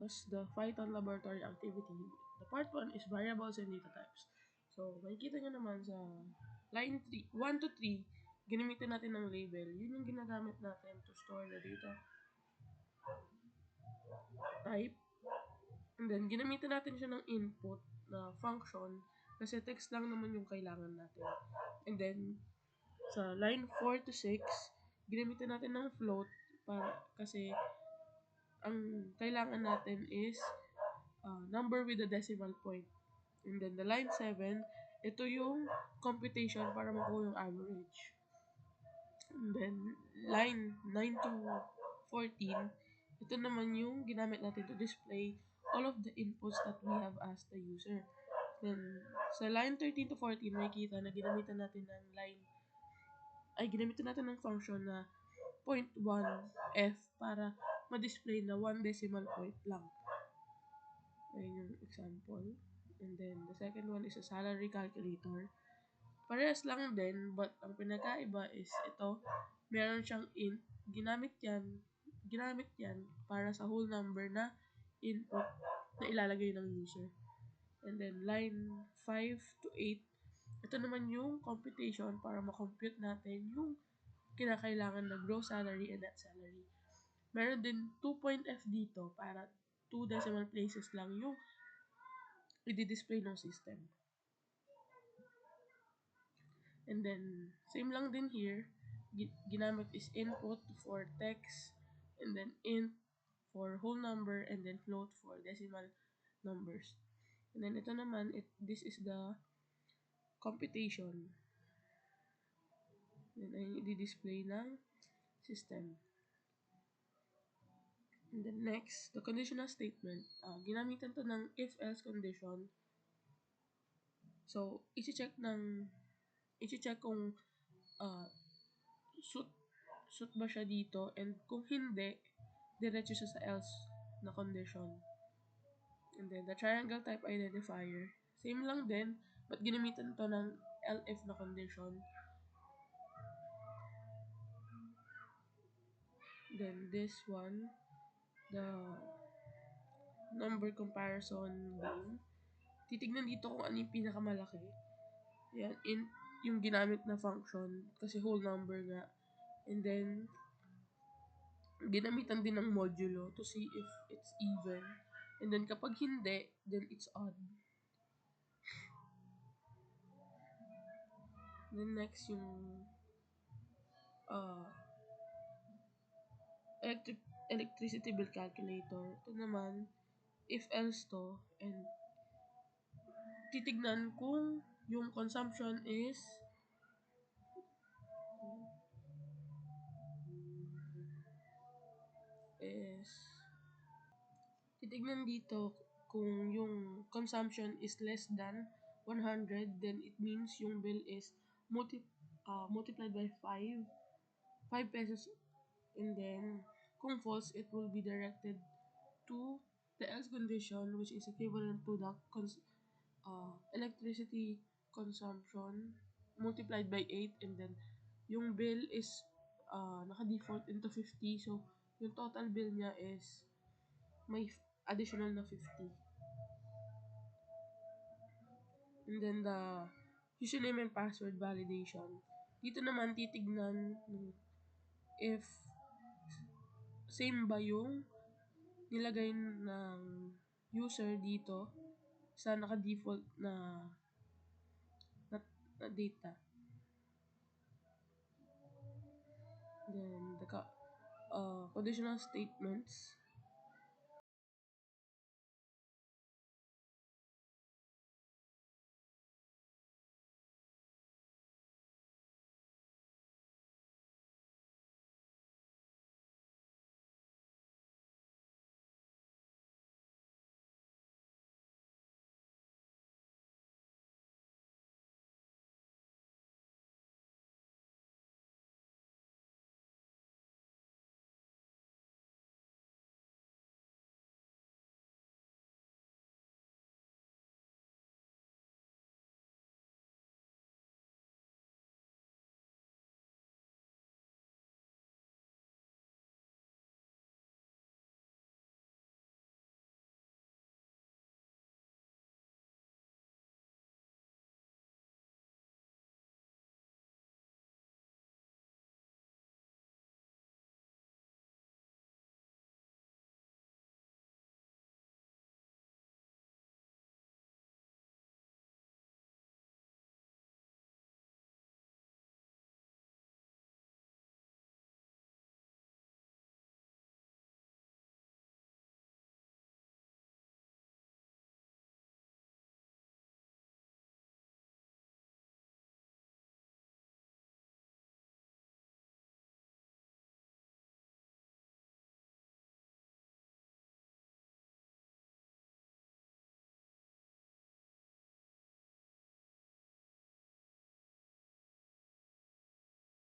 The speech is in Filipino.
as the Python laboratory activity. The part 1 is variables and data types. So, makikita nyo naman sa line 3, 1 to 3, ginamitan natin ng label. Yun yung ginagamit natin to store the data type. And then, ginamitan natin siya ng input na function kasi text lang naman yung kailangan natin. And then, sa line 4 to 6, ginamitan natin ng float kasi ang kailangan natin is number with a decimal point. And then the line 7, ito yung computation para makuha yung average. And then line 9 to 14, ito naman yung ginamit natin to display all of the inputs that we have asked the user. Then sa line 13 to 14, makikita na ginamitan natin ng function na 0.1f para ma-display na 1 decimal point lang. Ayun yung example. And then, the second one is a salary calculator. Parehas lang din, but ang pinakaiba is ito, meron siyang int. Ginamit yan para sa whole number na input na ilalagay ng user. And then, line 5 to 8, ito naman yung computation para ma-compute natin yung kinakailangan na gross salary and net salary. Meron din 2.f dito para 2 decimal places lang yung i-display ng system. And then, same lang din here. Ginamit is input for text, and then int for whole number, and then float for decimal numbers. And then, ito naman, this is the computation. Then, ay i-display ng system. And then next, the conditional statement. Ginamitan to ng if-else condition. So, i-check kung suit ba siya dito, and kung hindi, diretso siya sa else na condition. And then, the triangle type identifier. Same lang din, but ginamitan to ng elif na condition. Then, this one, the number comparison game. Titignan dito kung ano yung pinakamalaki. Yan, yung ginamit na function, kasi whole number nga. And then, ginamitan din ng modulo to see if it's even. And then, kapag hindi, then it's odd. Then, next yung electricity bill calculator. Ito naman, if else to, and titignan kung yung consumption is titignan dito kung yung consumption is less than 100, then it means yung bill is multiplied by 5 pesos, and then kung false, it will be directed to the else condition, which is equivalent to the electricity consumption multiplied by 8, and then yung bill is naka-default into 50, so yung total bill niya is may additional na 50. And then the username and password validation. Dito naman titignan if same ba yung nilagay ng user dito sa naka-default na data. Then the conditional statements.